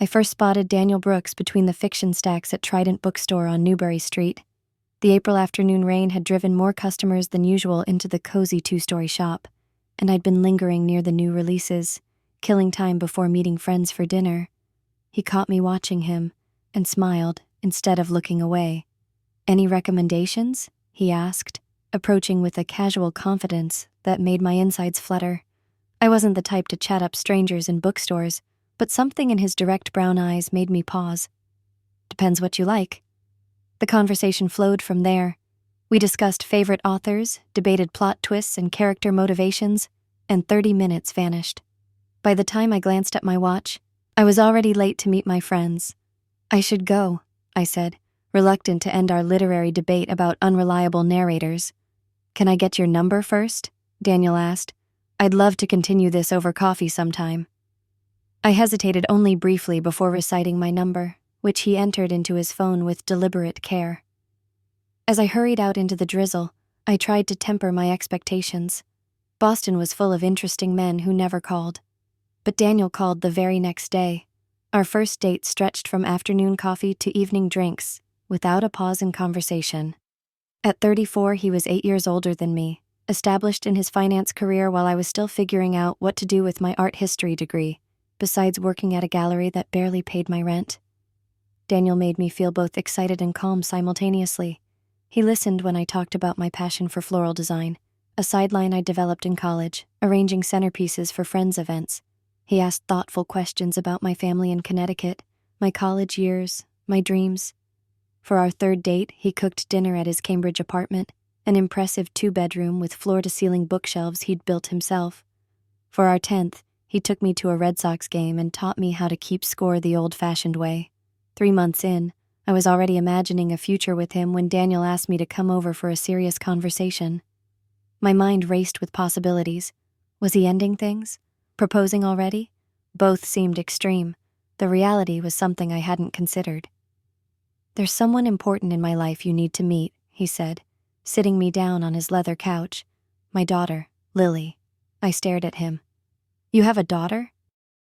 I first spotted Daniel Brooks between the fiction stacks at Trident Bookstore on Newbury Street. The April afternoon rain had driven more customers than usual into the cozy two-story shop, and I'd been lingering near the new releases, killing time before meeting friends for dinner. He caught me watching him and smiled instead of looking away. "Any recommendations?" he asked, approaching with a casual confidence that made my insides flutter. I wasn't the type to chat up strangers in bookstores, but something in his direct brown eyes made me pause. "Depends what you like." The conversation flowed from there. We discussed favorite authors, debated plot twists and character motivations, and 30 minutes vanished. By the time I glanced at my watch, I was already late to meet my friends. "I should go," I said, reluctant to end our literary debate about unreliable narrators. "Can I get your number first?" Daniel asked. "I'd love to continue this over coffee sometime." I hesitated only briefly before reciting my number, which he entered into his phone with deliberate care. As I hurried out into the drizzle, I tried to temper my expectations. Boston was full of interesting men who never called. But Daniel called the very next day. Our first date stretched from afternoon coffee to evening drinks, without a pause in conversation. At 34, he was 8 years older than me, established in his finance career while I was still figuring out what to do with my art history degree, besides working at a gallery that barely paid my rent. Daniel made me feel both excited and calm simultaneously. He listened when I talked about my passion for floral design, a sideline I developed in college, arranging centerpieces for friends' events. He asked thoughtful questions about my family in Connecticut, my college years, my dreams. For our third date, he cooked dinner at his Cambridge apartment, an impressive 2-bedroom with floor-to-ceiling bookshelves he'd built himself. For our 10th, he took me to a Red Sox game and taught me how to keep score the old-fashioned way. 3 months in, I was already imagining a future with him when Daniel asked me to come over for a serious conversation. My mind raced with possibilities. Was he ending things? Proposing already? Both seemed extreme. The reality was something I hadn't considered. "There's someone important in my life you need to meet," he said, sitting me down on his leather couch. "My daughter, Lily." I stared at him. "You have a daughter?"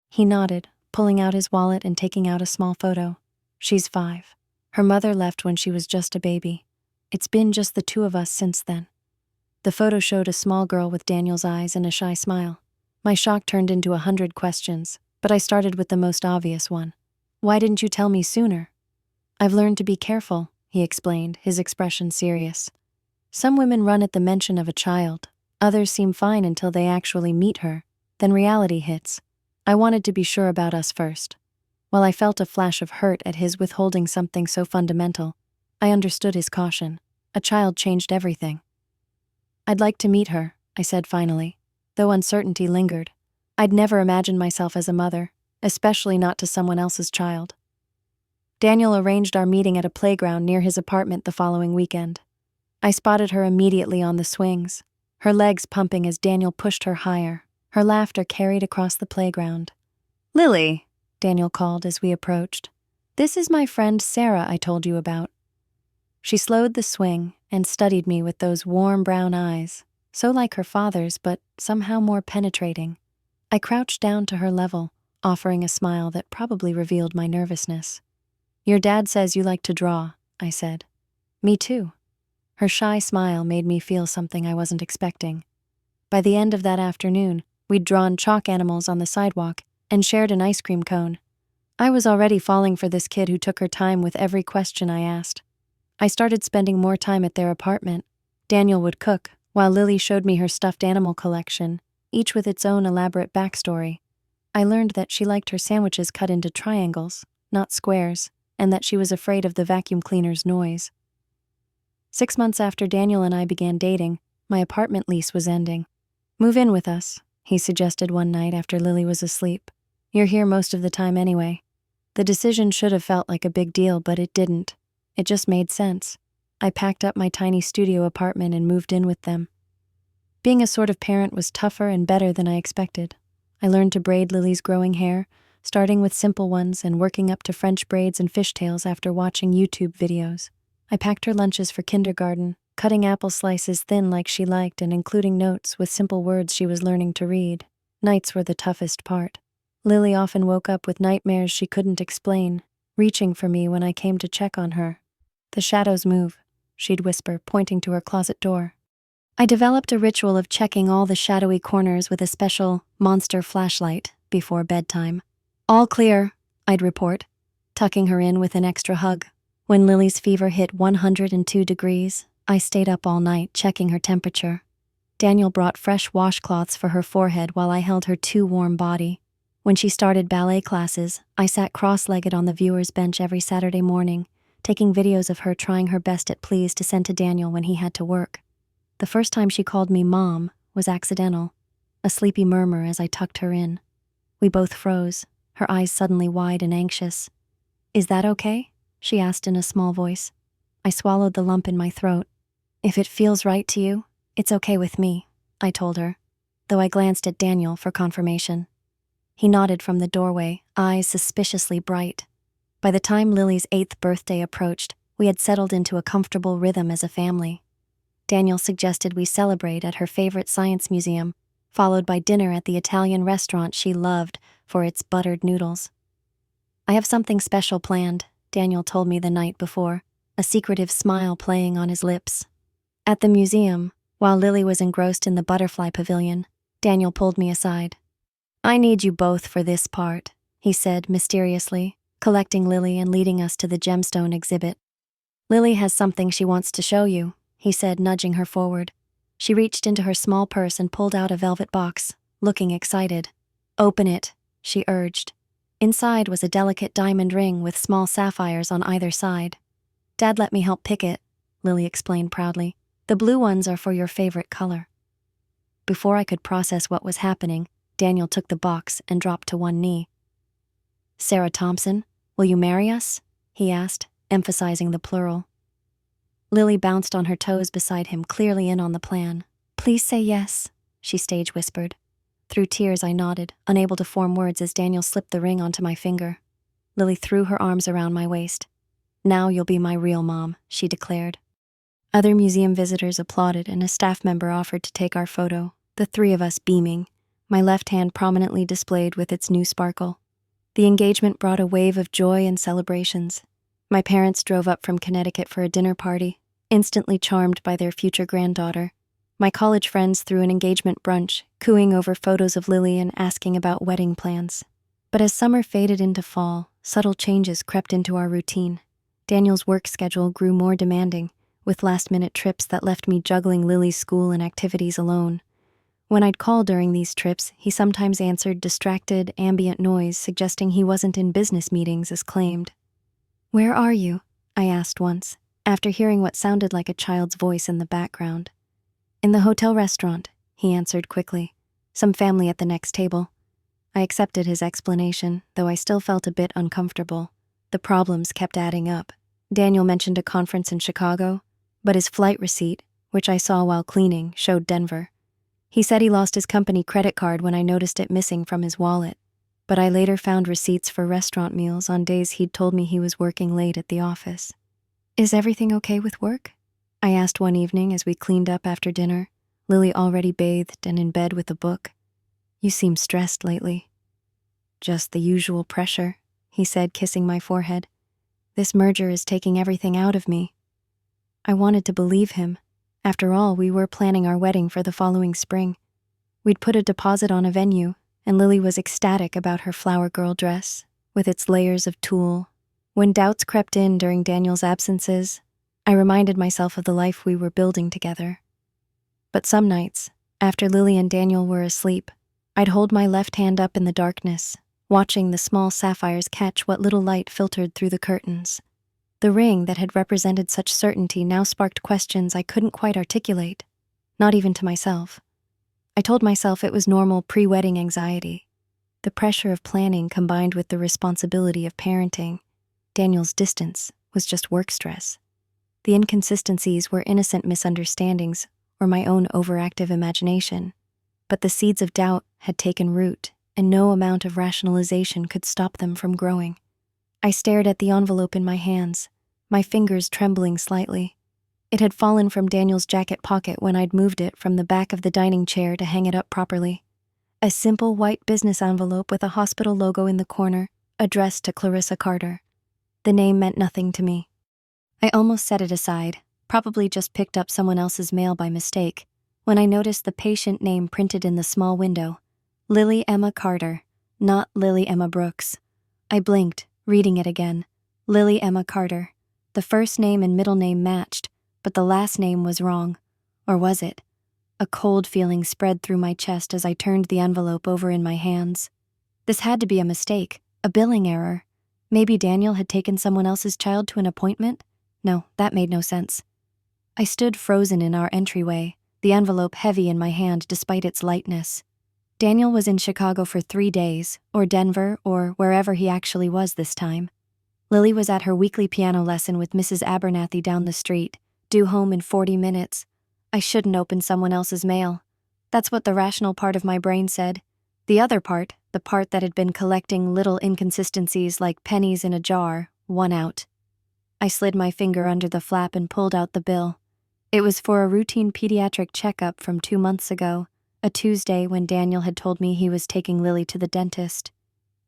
He nodded, pulling out his wallet and taking out a small photo. "She's 5. Her mother left when she was just a baby. It's been just the 2 of us since then." The photo showed a small girl with Daniel's eyes and a shy smile. My shock turned into 100 questions, but I started with the most obvious one. "Why didn't you tell me sooner?" "I've learned to be careful," he explained, his expression serious. "Some women run at the mention of a child. Others seem fine until they actually meet her. Then reality hits. I wanted to be sure about us first." While I felt a flash of hurt at his withholding something so fundamental, I understood his caution. A child changed everything. "I'd like to meet her," I said finally, though uncertainty lingered. I'd never imagined myself as a mother, especially not to someone else's child. Daniel arranged our meeting at a playground near his apartment the following weekend. I spotted her immediately on the swings, her legs pumping as Daniel pushed her higher, her laughter carried across the playground. "Lily," Daniel called as we approached. "This is my friend Sarah I told you about." She slowed the swing and studied me with those warm brown eyes, so like her father's but somehow more penetrating. I crouched down to her level, offering a smile that probably revealed my nervousness. "Your dad says you like to draw," I said. "Me too." Her shy smile made me feel something I wasn't expecting. By the end of that afternoon, we'd drawn chalk animals on the sidewalk and shared an ice cream cone. I was already falling for this kid who took her time with every question I asked. I started spending more time at their apartment. Daniel would cook, while Lily showed me her stuffed animal collection, each with its own elaborate backstory. I learned that she liked her sandwiches cut into triangles, not squares, and that she was afraid of the vacuum cleaner's noise. 6 months after Daniel and I began dating, my apartment lease was ending. "Move in with us," he suggested one night after Lily was asleep. "You're here most of the time anyway." The decision should have felt like a big deal, but it didn't. It just made sense. I packed up my tiny studio apartment and moved in with them. Being a sort of parent was tougher and better than I expected. I learned to braid Lily's growing hair, starting with simple ones and working up to French braids and fishtails after watching YouTube videos. I packed her lunches for kindergarten, cutting apple slices thin like she liked and including notes with simple words she was learning to read. Nights were the toughest part. Lily often woke up with nightmares she couldn't explain, reaching for me when I came to check on her. "The shadows move," she'd whisper, pointing to her closet door. I developed a ritual of checking all the shadowy corners with a special monster flashlight before bedtime. "All clear," I'd report, tucking her in with an extra hug. When Lily's fever hit 102 degrees, I stayed up all night checking her temperature. Daniel brought fresh washcloths for her forehead while I held her too warm body. When she started ballet classes, I sat cross-legged on the viewer's bench every Saturday morning, taking videos of her trying her best at please to send to Daniel when he had to work. The first time she called me Mom was accidental, a sleepy murmur as I tucked her in. We both froze, her eyes suddenly wide and anxious. "Is that okay?" she asked in a small voice. I swallowed the lump in my throat. "If it feels right to you, it's okay with me," I told her, though I glanced at Daniel for confirmation. He nodded from the doorway, eyes suspiciously bright. By the time Lily's 8th birthday approached, we had settled into a comfortable rhythm as a family. Daniel suggested we celebrate at her favorite science museum, followed by dinner at the Italian restaurant she loved for its buttered noodles. "I have something special planned," Daniel told me the night before, a secretive smile playing on his lips. At the museum, while Lily was engrossed in the butterfly pavilion, Daniel pulled me aside. "I need you both for this part," he said mysteriously, collecting Lily and leading us to the gemstone exhibit. "Lily has something she wants to show you," he said, nudging her forward. She reached into her small purse and pulled out a velvet box, looking excited. "Open it," she urged. Inside was a delicate diamond ring with small sapphires on either side. "Dad let me help pick it," Lily explained proudly. "The blue ones are for your favorite color." Before I could process what was happening, Daniel took the box and dropped to one knee. "Sarah Thompson, will you marry us?" he asked, emphasizing the plural. Lily bounced on her toes beside him, clearly in on the plan. "Please say yes," she stage whispered. Through tears, I nodded, unable to form words as Daniel slipped the ring onto my finger. Lily threw her arms around my waist. "Now you'll be my real mom," she declared. Other museum visitors applauded and a staff member offered to take our photo, the three of us beaming, my left hand prominently displayed with its new sparkle. The engagement brought a wave of joy and celebrations. My parents drove up from Connecticut for a dinner party, instantly charmed by their future granddaughter. My college friends threw an engagement brunch, cooing over photos of Lily and asking about wedding plans. But as summer faded into fall, subtle changes crept into our routine. Daniel's work schedule grew more demanding, with last-minute trips that left me juggling Lily's school and activities alone. When I'd call during these trips, he sometimes answered distracted, ambient noise, suggesting he wasn't in business meetings as claimed. "Where are you?" I asked once, after hearing what sounded like a child's voice in the background. "In the hotel restaurant," he answered quickly. "Some family at the next table." I accepted his explanation, though I still felt a bit uncomfortable. The problems kept adding up. Daniel mentioned a conference in Chicago, but his flight receipt, which I saw while cleaning, showed Denver. He said he lost his company credit card when I noticed it missing from his wallet, but I later found receipts for restaurant meals on days he'd told me he was working late at the office. "Is everything okay with work?" I asked one evening as we cleaned up after dinner, Lily already bathed and in bed with a book. "You seem stressed lately." "Just the usual pressure," he said, kissing my forehead. "This merger is taking everything out of me." I wanted to believe him. After all, we were planning our wedding for the following spring. We'd put a deposit on a venue, and Lily was ecstatic about her flower girl dress, with its layers of tulle. When doubts crept in during Daniel's absences, I reminded myself of the life we were building together. But some nights, after Lily and Daniel were asleep, I'd hold my left hand up in the darkness, watching the small sapphires catch what little light filtered through the curtains. The ring that had represented such certainty now sparked questions I couldn't quite articulate, not even to myself. I told myself it was normal pre-wedding anxiety, the pressure of planning combined with the responsibility of parenting. Daniel's distance was just work stress. The inconsistencies were innocent misunderstandings or my own overactive imagination, but the seeds of doubt had taken root, and no amount of rationalization could stop them from growing. I stared at the envelope in my hands, my fingers trembling slightly. It had fallen from Daniel's jacket pocket when I'd moved it from the back of the dining chair to hang it up properly. A simple white business envelope with a hospital logo in the corner, addressed to Clarissa Carter. The name meant nothing to me. I almost set it aside, probably just picked up someone else's mail by mistake, when I noticed the patient name printed in the small window. Lily Emma Carter, not Lily Emma Brooks. I blinked, reading it again. Lily Emma Carter. The first name and middle name matched, but the last name was wrong. Or was it? A cold feeling spread through my chest as I turned the envelope over in my hands. This had to be a mistake, a billing error. Maybe Daniel had taken someone else's child to an appointment? No, that made no sense. I stood frozen in our entryway, the envelope heavy in my hand despite its lightness. Daniel was in Chicago for 3 days, or Denver, or wherever he actually was this time. Lily was at her weekly piano lesson with Mrs. Abernathy down the street, due home in 40 minutes. I shouldn't open someone else's mail. That's what the rational part of my brain said. The other part, the part that had been collecting little inconsistencies like pennies in a jar, won out. I slid my finger under the flap and pulled out the bill. It was for a routine pediatric checkup from 2 months ago, a Tuesday when Daniel had told me he was taking Lily to the dentist.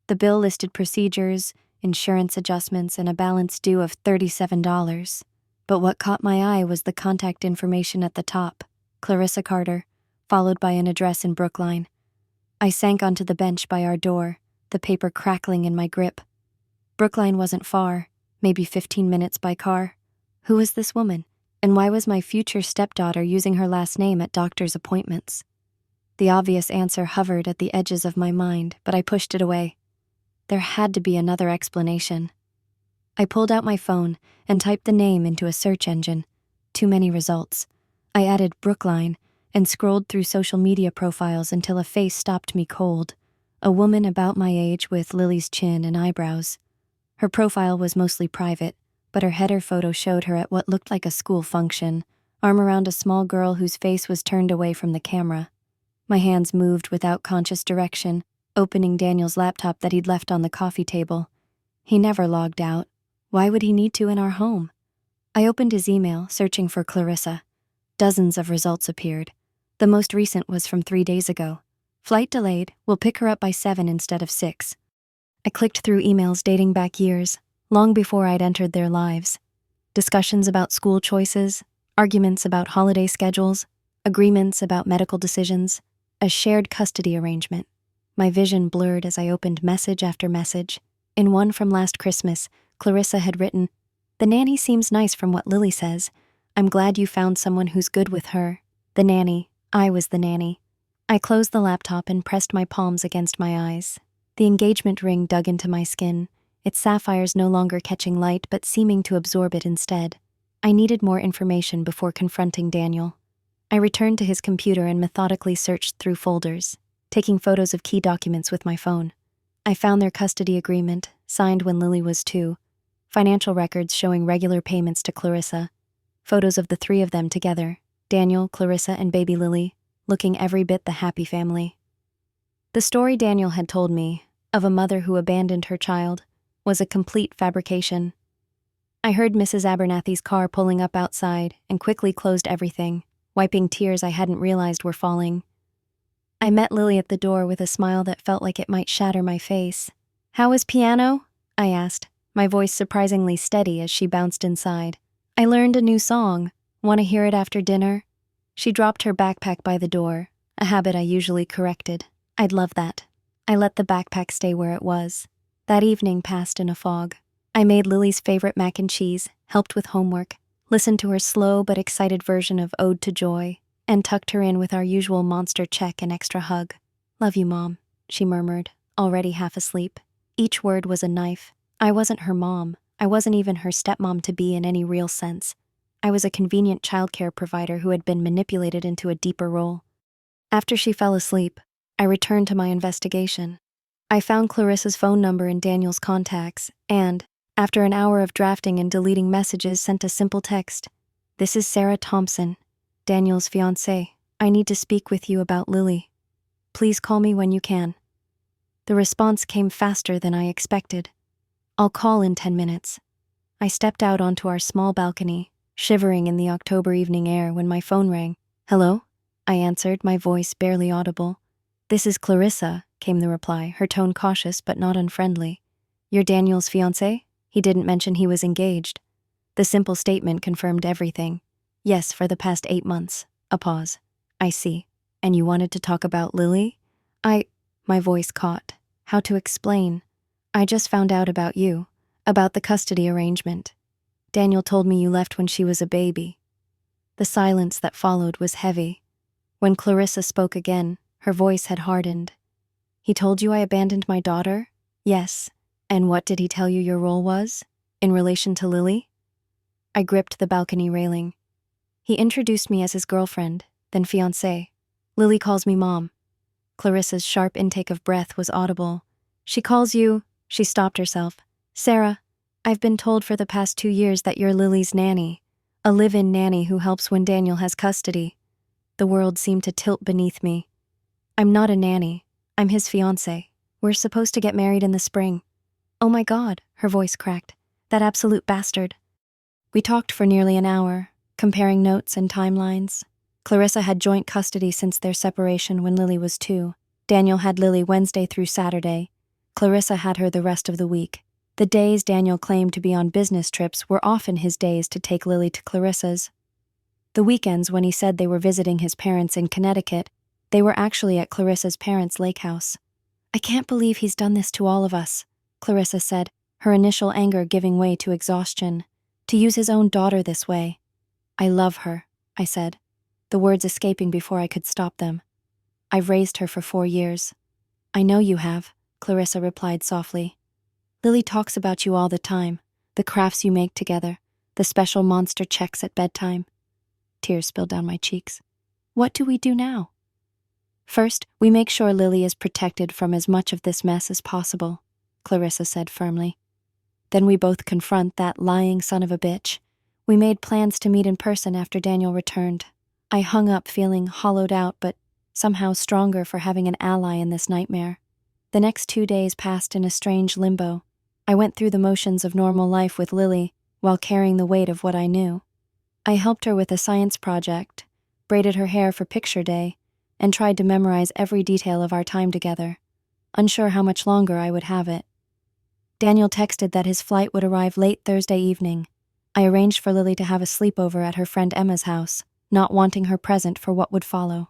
The bill listed procedures, insurance adjustments, and a balance due of $37. But what caught my eye was the contact information at the top, Clarissa Carter, followed by an address in Brookline. I sank onto the bench by our door, the paper crackling in my grip. Brookline wasn't far, maybe 15 minutes by car. Who was this woman, and why was my future stepdaughter using her last name at doctor's appointments? The obvious answer hovered at the edges of my mind, but I pushed it away. There had to be another explanation. I pulled out my phone and typed the name into a search engine. Too many results. I added Brookline and scrolled through social media profiles until a face stopped me cold. A woman about my age with Lily's chin and eyebrows. Her profile was mostly private, but her header photo showed her at what looked like a school function, arm around a small girl whose face was turned away from the camera. My hands moved without conscious direction, opening Daniel's laptop that he'd left on the coffee table. He never logged out. Why would he need to in our home? I opened his email, searching for Clarissa. Dozens of results appeared. The most recent was from 3 days ago. Flight delayed. We'll pick her up by 7 instead of 6. I clicked through emails dating back years, long before I'd entered their lives. Discussions about school choices, arguments about holiday schedules, agreements about medical decisions, a shared custody arrangement. My vision blurred as I opened message after message. In one from last Christmas, Clarissa had written, "The nanny seems nice from what Lily says. I'm glad you found someone who's good with her." The nanny. I was the nanny. I closed the laptop and pressed my palms against my eyes. The engagement ring dug into my skin, its sapphires no longer catching light but seeming to absorb it instead. I needed more information before confronting Daniel. I returned to his computer and methodically searched through folders, taking photos of key documents with my phone. I found their custody agreement, signed when Lily was 2, financial records showing regular payments to Clarissa, photos of the 3 of them together, Daniel, Clarissa, and baby Lily, looking every bit the happy family. The story Daniel had told me, of a mother who abandoned her child, was a complete fabrication. I heard Mrs. Abernathy's car pulling up outside and quickly closed everything, wiping tears I hadn't realized were falling. I met Lily at the door with a smile that felt like it might shatter my face. "How was piano?" I asked, my voice surprisingly steady as she bounced inside. "I learned a new song. Want to hear it after dinner?" She dropped her backpack by the door, a habit I usually corrected. I'd love that. I let the backpack stay where it was. That evening passed in a fog. I made Lily's favorite mac and cheese, helped with homework, listened to her slow but excited version of Ode to Joy, and tucked her in with our usual monster check and extra hug. "Love you, Mom," she murmured, already half asleep. Each word was a knife. I wasn't her mom. I wasn't even her stepmom-to-be in any real sense. I was a convenient childcare provider who had been manipulated into a deeper role. After she fell asleep, I returned to my investigation. I found Clarissa's phone number in Daniel's contacts and, after an hour of drafting and deleting messages, sent a simple text. "This is Sarah Thompson, Daniel's fiancée. I need to speak with you about Lily. Please call me when you can." The response came faster than I expected. "I'll call in 10 minutes. I stepped out onto our small balcony, shivering in the October evening air when my phone rang. "Hello?" I answered, my voice barely audible. "This is Clarissa," came the reply, her tone cautious but not unfriendly. "You're Daniel's fiancé?" He didn't mention he was engaged. The simple statement confirmed everything. "Yes, for the past 8 months." A pause. "I see. And you wanted to talk about Lily?" My voice caught. How to explain? "I just found out about you, about the custody arrangement. Daniel told me you left when she was a baby." The silence that followed was heavy. When Clarissa spoke again, her voice had hardened. "He told you I abandoned my daughter?" "Yes. And what did he tell you your role was? In relation to Lily?" I gripped the balcony railing. "He introduced me as his girlfriend, then fiancée. Lily calls me Mom." Clarissa's sharp intake of breath was audible. "She calls you—" She stopped herself. "Sarah, I've been told for the past 2 years that you're Lily's nanny, a live-in nanny who helps when Daniel has custody." The world seemed to tilt beneath me. "I'm not a nanny. I'm his fiancée. We're supposed to get married in the spring." "Oh my God," her voice cracked. "That absolute bastard." We talked for nearly an hour, comparing notes and timelines. Clarissa had joint custody since their separation when Lily was 2. Daniel had Lily Wednesday through Saturday. Clarissa had her the rest of the week. The days Daniel claimed to be on business trips were often his days to take Lily to Clarissa's. The weekends when he said they were visiting his parents in Connecticut, they were actually at Clarissa's parents' lake house. "I can't believe he's done this to all of us," Clarissa said, her initial anger giving way to exhaustion. "To use his own daughter this way." "I love her," I said, the words escaping before I could stop them. "I've raised her for 4 years." "I know you have," Clarissa replied softly. "Lily talks about you all the time, the crafts you make together, the special monster checks at bedtime." Tears spilled down my cheeks. "What do we do now?" "First, we make sure Lily is protected from as much of this mess as possible," Clarissa said firmly. "Then we both confront that lying son of a bitch. We made plans to meet in person after Daniel returned." I hung up feeling hollowed out but somehow stronger for having an ally in this nightmare. The next 2 days passed in a strange limbo. I went through the motions of normal life with Lily while carrying the weight of what I knew. I helped her with a science project, braided her hair for picture day, and tried to memorize every detail of our time together, unsure how much longer I would have it. Daniel texted that his flight would arrive late Thursday evening. I arranged for Lily to have a sleepover at her friend Emma's house, not wanting her present for what would follow.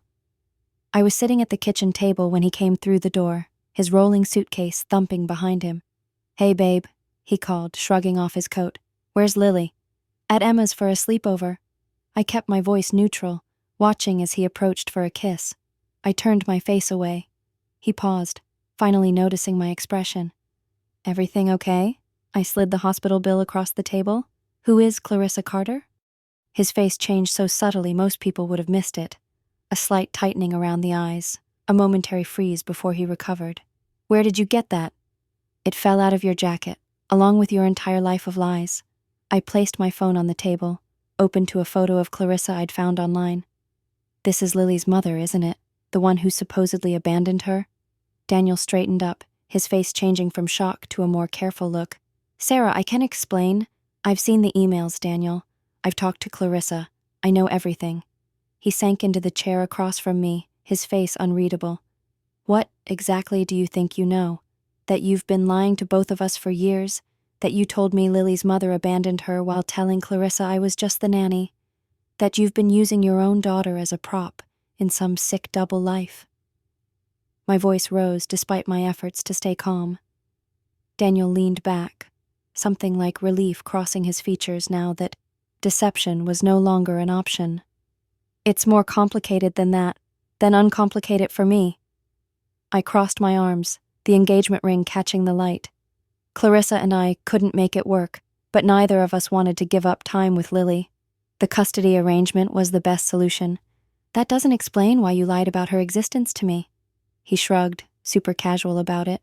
I was sitting at the kitchen table when he came through the door, his rolling suitcase thumping behind him. "Hey, babe," he called, shrugging off his coat. "Where's Lily?" "At Emma's for a sleepover." I kept my voice neutral, watching as he approached for a kiss. I turned my face away. He paused, finally noticing my expression. "Everything okay?" I slid the hospital bill across the table. "Who is Clarissa Carter?" His face changed so subtly most people would have missed it. A slight tightening around the eyes, a momentary freeze before he recovered. "Where did you get that?" "It fell out of your jacket, along with your entire life of lies." I placed my phone on the table, opened to a photo of Clarissa I'd found online. "This is Lily's mother, isn't it? The one who supposedly abandoned her?" Daniel straightened up, his face changing from shock to a more careful look. "Sarah, I can explain. I've seen the emails, Daniel. I've talked to Clarissa. I know everything." He sank into the chair across from me, his face unreadable. "What exactly do you think you know? That you've been lying to both of us for years? That you told me Lily's mother abandoned her while telling Clarissa I was just the nanny? That you've been using your own daughter as a prop in some sick double life?" My voice rose despite my efforts to stay calm. Daniel leaned back, something like relief crossing his features now that deception was no longer an option. "It's more complicated than that. Then uncomplicate it for me." I crossed my arms, the engagement ring catching the light. Clarissa and I couldn't make it work, but neither of us wanted to give up time with Lily. The custody arrangement was the best solution. "That doesn't explain why you lied about her existence to me." He shrugged, super casual about it.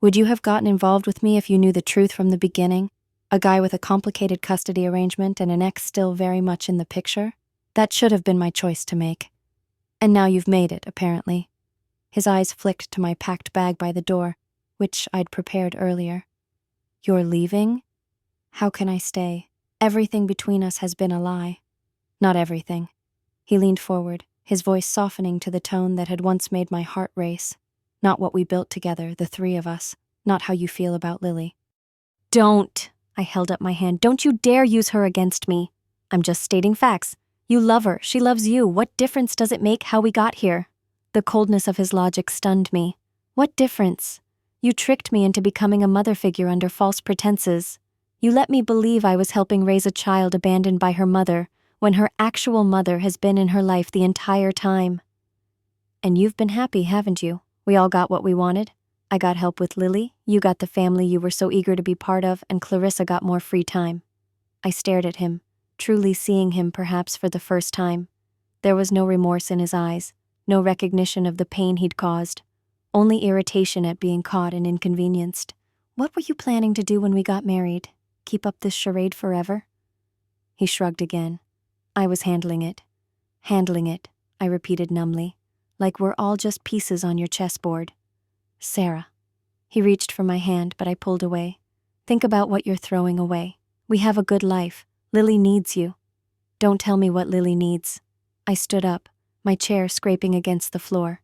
"Would you have gotten involved with me if you knew the truth from the beginning? A guy with a complicated custody arrangement and an ex still very much in the picture? That should have been my choice to make. And now you've made it, apparently." His eyes flicked to my packed bag by the door, which I'd prepared earlier. "You're leaving?" "How can I stay? Everything between us has been a lie." "Not everything." He leaned forward, his voice softening to the tone that had once made my heart race. Not what we built together, the three of us, not how you feel about Lily. Don't! I held up my hand. Don't you dare use her against me. I'm just stating facts. You love her, she loves you. What difference does it make how we got here? The coldness of his logic stunned me. What difference? You tricked me into becoming a mother figure under false pretenses. You let me believe I was helping raise a child abandoned by her mother, when her actual mother has been in her life the entire time. And you've been happy, haven't you? We all got what we wanted. I got help with Lily, you got the family you were so eager to be part of, and Clarissa got more free time. I stared at him, truly seeing him perhaps for the first time. There was no remorse in his eyes, no recognition of the pain he'd caused, only irritation at being caught and inconvenienced. What were you planning to do when we got married? Keep up this charade forever? He shrugged again. I was handling it. Handling it, I repeated numbly, like we're all just pieces on your chessboard. Sarah. He reached for my hand, but I pulled away. Think about what you're throwing away. We have a good life. Lily needs you. Don't tell me what Lily needs. I stood up, my chair scraping against the floor.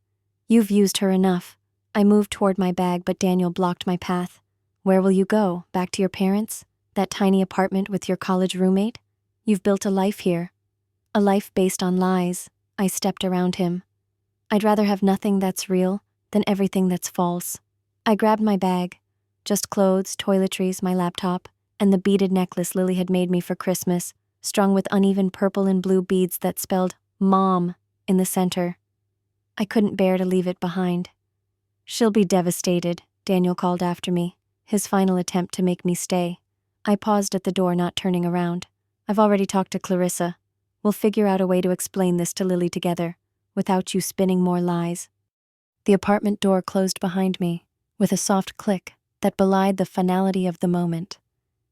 You've used her enough. I moved toward my bag, but Daniel blocked my path. Where will you go? Back to your parents? That tiny apartment with your college roommate? You've built a life here. A life based on lies. I stepped around him. I'd rather have nothing that's real than everything that's false. I grabbed my bag. Just clothes, toiletries, my laptop, and the beaded necklace Lily had made me for Christmas, strung with uneven purple and blue beads that spelled Mom in the center. I couldn't bear to leave it behind. She'll be devastated, Daniel called after me, his final attempt to make me stay. I paused at the door, not turning around. I've already talked to Clarissa. We'll figure out a way to explain this to Lily together, without you spinning more lies. The apartment door closed behind me, with a soft click that belied the finality of the moment.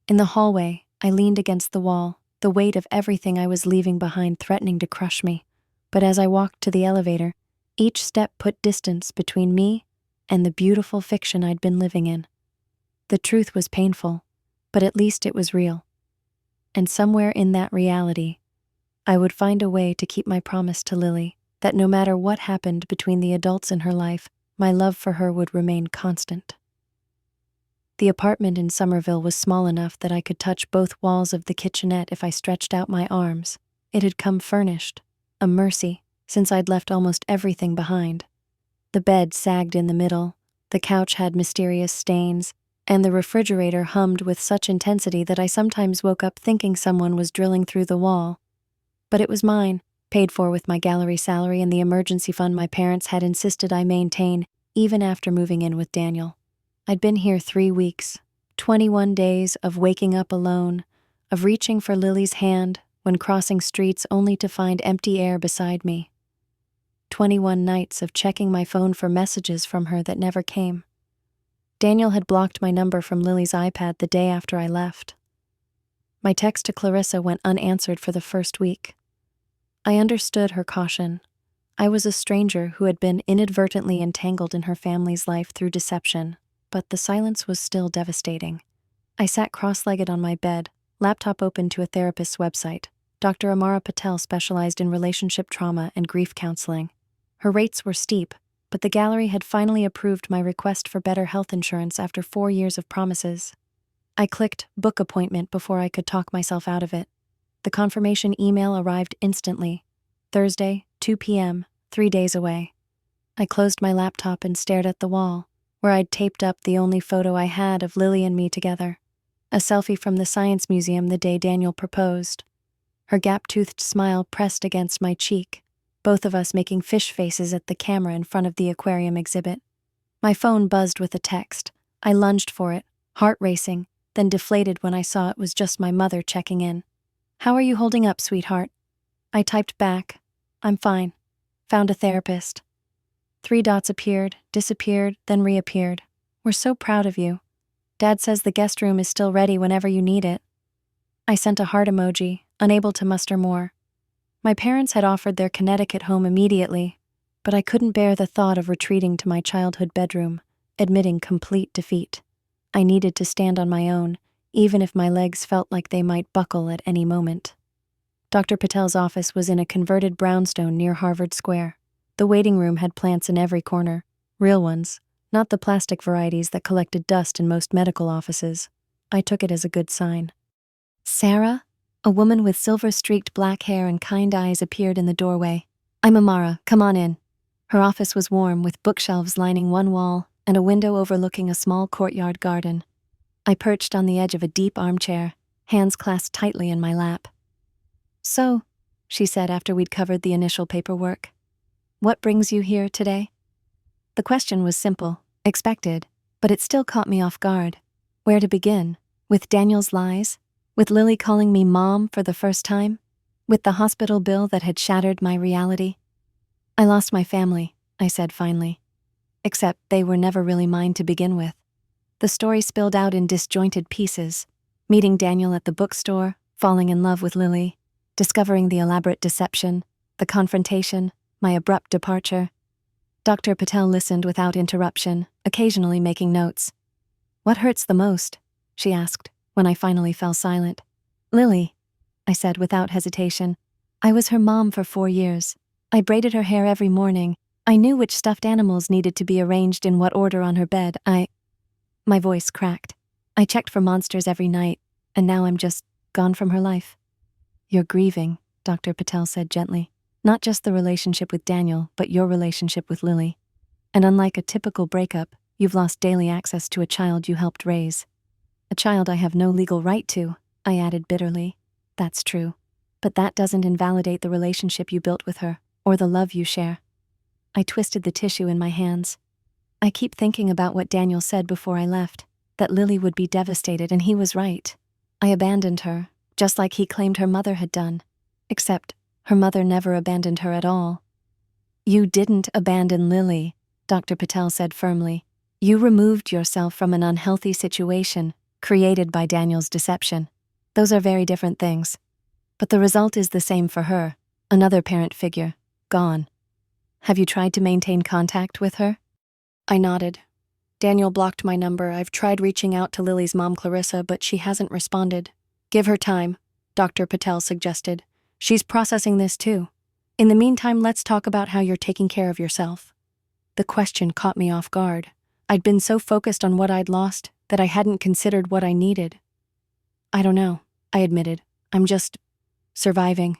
In the hallway, I leaned against the wall, the weight of everything I was leaving behind threatening to crush me. But as I walked to the elevator, each step put distance between me and the beautiful fiction I'd been living in. The truth was painful, but at least it was real. And somewhere in that reality, I would find a way to keep my promise to Lily, that no matter what happened between the adults in her life, my love for her would remain constant. The apartment in Somerville was small enough that I could touch both walls of the kitchenette if I stretched out my arms. It had come furnished, a mercy, since I'd left almost everything behind. The bed sagged in the middle, the couch had mysterious stains, and the refrigerator hummed with such intensity that I sometimes woke up thinking someone was drilling through the wall. But it was mine, paid for with my gallery salary and the emergency fund my parents had insisted I maintain, even after moving in with Daniel. I'd been here 3 weeks, 21 days of waking up alone, of reaching for Lily's hand when crossing streets only to find empty air beside me. 21 nights of checking my phone for messages from her that never came. Daniel had blocked my number from Lily's iPad the day after I left. My text to Clarissa went unanswered for the first week. I understood her caution. I was a stranger who had been inadvertently entangled in her family's life through deception, but the silence was still devastating. I sat cross-legged on my bed, laptop open to a therapist's website. Dr. Amara Patel specialized in relationship trauma and grief counseling. Her rates were steep, but the gallery had finally approved my request for better health insurance after 4 years of promises. I clicked book appointment before I could talk myself out of it. The confirmation email arrived instantly. Thursday, 2 p.m., 3 days away. I closed my laptop and stared at the wall, where I'd taped up the only photo I had of Lily and me together. A selfie from the Science Museum the day Daniel proposed. Her gap-toothed smile pressed against my cheek, both of us making fish faces at the camera in front of the aquarium exhibit. My phone buzzed with a text. I lunged for it, heart racing, then deflated when I saw it was just my mother checking in. "How are you holding up, sweetheart?" I typed back, "I'm fine. Found a therapist." 3 dots appeared, disappeared, then reappeared. "We're so proud of you. Dad says the guest room is still ready whenever you need it." I sent a heart emoji, unable to muster more. My parents had offered their Connecticut home immediately, but I couldn't bear the thought of retreating to my childhood bedroom, admitting complete defeat. I needed to stand on my own, even if my legs felt like they might buckle at any moment. Dr. Patel's office was in a converted brownstone near Harvard Square. The waiting room had plants in every corner, real ones, not the plastic varieties that collected dust in most medical offices. I took it as a good sign. Sarah, a woman with silver-streaked black hair and kind eyes, appeared in the doorway. "I'm Amara, come on in." Her office was warm, with bookshelves lining one wall and a window overlooking a small courtyard garden. I perched on the edge of a deep armchair, hands clasped tightly in my lap. "So," she said after we'd covered the initial paperwork, "what brings you here today?" The question was simple, expected, but it still caught me off guard. Where to begin? With Daniel's lies? With Lily calling me mom for the first time? With the hospital bill that had shattered my reality? "I lost my family," I said finally. Except they were never really mine to begin with. The story spilled out in disjointed pieces. Meeting Daniel at the bookstore, falling in love with Lily, discovering the elaborate deception, the confrontation, my abrupt departure. Dr. Patel listened without interruption, occasionally making notes. "What hurts the most?" she asked, when I finally fell silent. "Lily," I said without hesitation. "I was her mom for 4 years. I braided her hair every morning. I knew which stuffed animals needed to be arranged in what order on her bed. My voice cracked. "I checked for monsters every night, and now I'm just gone from her life." "You're grieving," Dr. Patel said gently. "Not just the relationship with Daniel, but your relationship with Lily. And unlike a typical breakup, you've lost daily access to a child you helped raise." "A child I have no legal right to," I added bitterly. "That's true. But that doesn't invalidate the relationship you built with her, or the love you share." I twisted the tissue in my hands. "I keep thinking about what Daniel said before I left, that Lily would be devastated, and he was right. I abandoned her, just like he claimed her mother had done. Except her mother never abandoned her at all." "You didn't abandon Lily," Dr. Patel said firmly. "You removed yourself from an unhealthy situation created by Daniel's deception. Those are very different things. But the result is the same for her, another parent figure, gone. Have you tried to maintain contact with her?" I nodded. "Daniel blocked my number. I've tried reaching out to Lily's mom, Clarissa, but she hasn't responded." "Give her time," Dr. Patel suggested. "She's processing this too. In the meantime, let's talk about how you're taking care of yourself." The question caught me off guard. I'd been so focused on what I'd lost that I hadn't considered what I needed. "I don't know," I admitted. "I'm just surviving."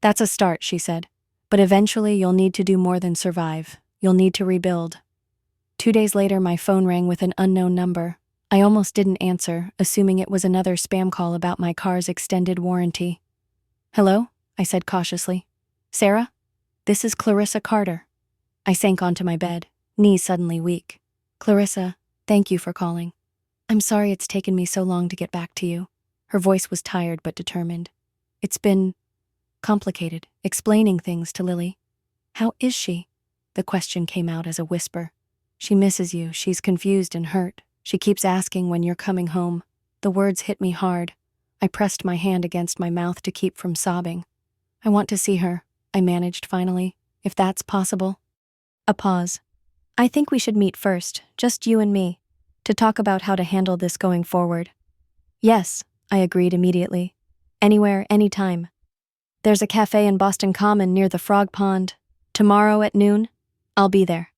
"That's a start," she said. "But eventually you'll need to do more than survive. You'll need to rebuild." 2 days later, my phone rang with an unknown number. I almost didn't answer, assuming it was another spam call about my car's extended warranty. "Hello?" I said cautiously. "Sarah? This is Clarissa Carter." I sank onto my bed, knees suddenly weak. "Clarissa, thank you for calling. I'm sorry it's taken me so long to get back to you." Her voice was tired but determined. "It's been complicated, explaining things to Lily." "How is she?" The question came out as a whisper. "She misses you. She's confused and hurt. She keeps asking when you're coming home." The words hit me hard. I pressed my hand against my mouth to keep from sobbing. "I want to see her," I managed finally, "if that's possible." A pause. "I think we should meet first, just you and me, to talk about how to handle this going forward." "Yes," I agreed immediately. "Anywhere, anytime. There's a cafe in Boston Common near the Frog Pond. Tomorrow at noon, I'll be there."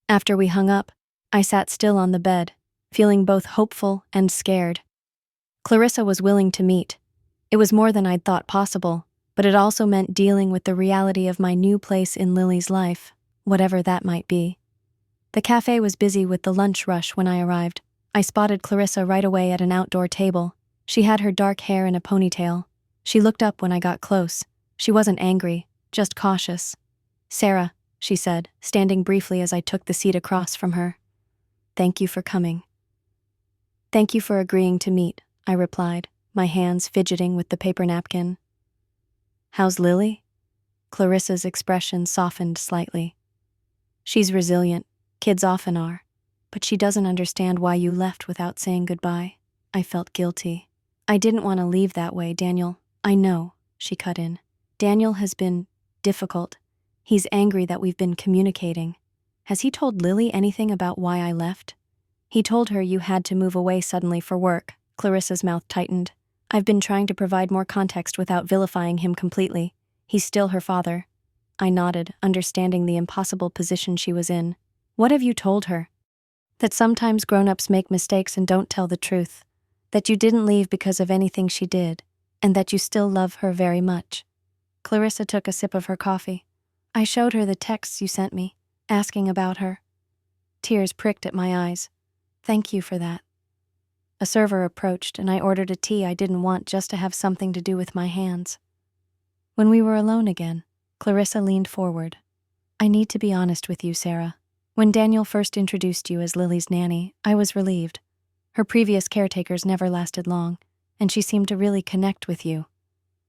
After we hung up, I sat still on the bed, feeling both hopeful and scared. Clarissa was willing to meet. It was more than I'd thought possible, but it also meant dealing with the reality of my new place in Lily's life, whatever that might be. The cafe was busy with the lunch rush when I arrived. I spotted Clarissa right away at an outdoor table. She had her dark hair in a ponytail. She looked up when I got close. She wasn't angry, just cautious. "Sarah," she said, standing briefly as I took the seat across from her. "Thank you for coming." "Thank you for agreeing to meet," I replied, my hands fidgeting with the paper napkin. "How's Lily?" Clarissa's expression softened slightly. "She's resilient. Kids often are. But she doesn't understand why you left without saying goodbye." I felt guilty. "I didn't want to leave that way, Daniel." "I know," she cut in. "Daniel has been difficult. He's angry that we've been communicating. Has he told Lily anything about why I left?" "He told her you had to move away suddenly for work." Clarissa's mouth tightened. I've been trying to provide more context without vilifying him completely. He's still her father. I nodded, understanding the impossible position she was in. What have you told her? That sometimes grown-ups make mistakes and don't tell the truth. That you didn't leave because of anything she did, and that you still love her very much. Clarissa took a sip of her coffee. I showed her the texts you sent me, asking about her. Tears pricked at my eyes. Thank you for that. A server approached, and I ordered a tea I didn't want just to have something to do with my hands. When we were alone again, Clarissa leaned forward. I need to be honest with you, Sarah. When Daniel first introduced you as Lily's nanny, I was relieved. Her previous caretakers never lasted long, and she seemed to really connect with you.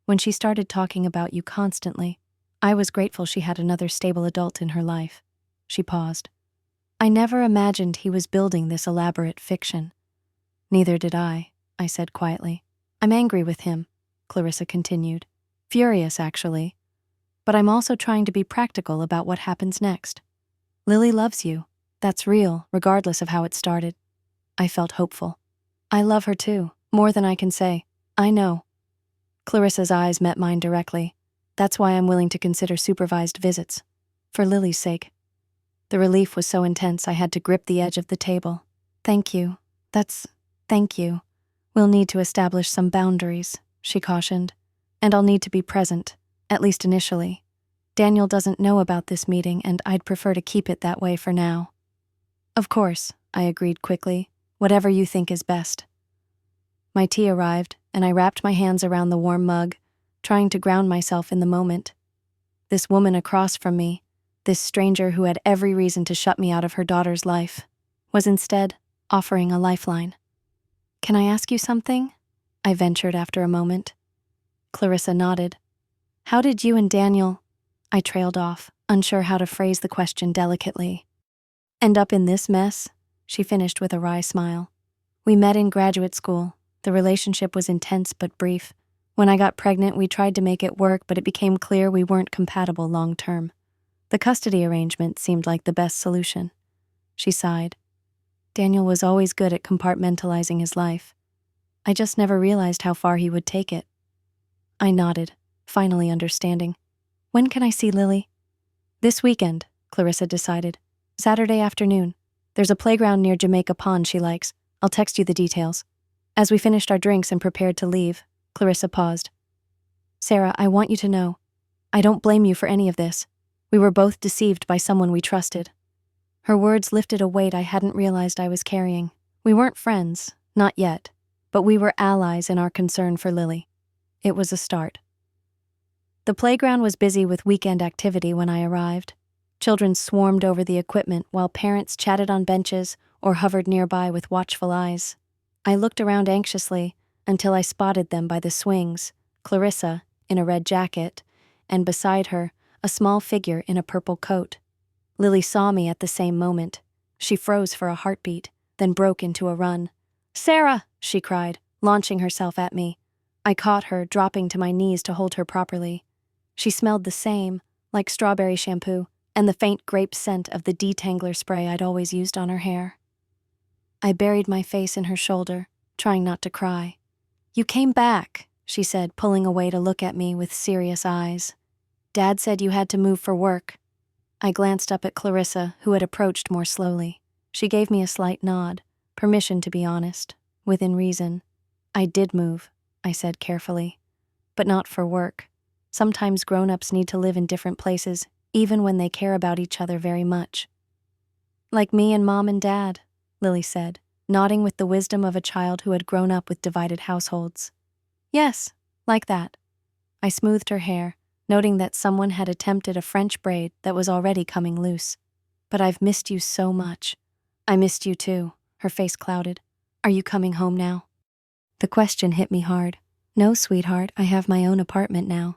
When she started talking about you constantly, I was grateful she had another stable adult in her life. She paused. I never imagined he was building this elaborate fiction. Neither did I said quietly. I'm angry with him, Clarissa continued. Furious, actually. But I'm also trying to be practical about what happens next. Lily loves you. That's real, regardless of how it started. I felt hopeful. I love her too, more than I can say. I know. Clarissa's eyes met mine directly. That's why I'm willing to consider supervised visits. For Lily's sake. The relief was so intense I had to grip the edge of the table. Thank you. Thank you. We'll need to establish some boundaries, she cautioned. And I'll need to be present, at least initially. Daniel doesn't know about this meeting, and I'd prefer to keep it that way for now. Of course, I agreed quickly. Whatever you think is best. My tea arrived, and I wrapped my hands around the warm mug, trying to ground myself in the moment. This woman across from me, this stranger who had every reason to shut me out of her daughter's life, was instead offering a lifeline. Can I ask you something? I ventured after a moment. Clarissa nodded. How did you and Daniel... I trailed off, unsure how to phrase the question delicately. End up in this mess? She finished with a wry smile. We met in graduate school. The relationship was intense but brief. When I got pregnant, we tried to make it work, but it became clear we weren't compatible long-term. The custody arrangement seemed like the best solution. She sighed. Daniel was always good at compartmentalizing his life. I just never realized how far he would take it. I nodded, finally understanding. When can I see Lily? This weekend, Clarissa decided. Saturday afternoon. There's a playground near Jamaica Pond she likes. I'll text you the details. As we finished our drinks and prepared to leave, Clarissa paused. Sarah, I want you to know. I don't blame you for any of this. We were both deceived by someone we trusted. Her words lifted a weight I hadn't realized I was carrying. We weren't friends, not yet, but we were allies in our concern for Lily. It was a start. The playground was busy with weekend activity when I arrived. Children swarmed over the equipment while parents chatted on benches or hovered nearby with watchful eyes. I looked around anxiously until I spotted them by the swings, Clarissa in a red jacket, and beside her, a small figure in a purple coat. Lily saw me at the same moment. She froze for a heartbeat, then broke into a run. Sarah, she cried, launching herself at me. I caught her, dropping to my knees to hold her properly. She smelled the same, like strawberry shampoo, and the faint grape scent of the detangler spray I'd always used on her hair. I buried my face in her shoulder, trying not to cry. You came back, she said, pulling away to look at me with serious eyes. Dad said you had to move for work. I glanced up at Clarissa, who had approached more slowly. She gave me a slight nod, permission to be honest, within reason. I did move, I said carefully. But not for work. Sometimes grown-ups need to live in different places, even when they care about each other very much. Like me and Mom and Dad, Lily said, nodding with the wisdom of a child who had grown up with divided households. Yes, like that. I smoothed her hair, noting that someone had attempted a French braid that was already coming loose. But I've missed you so much. I missed you too, her face clouded. Are you coming home now? The question hit me hard. No, sweetheart, I have my own apartment now.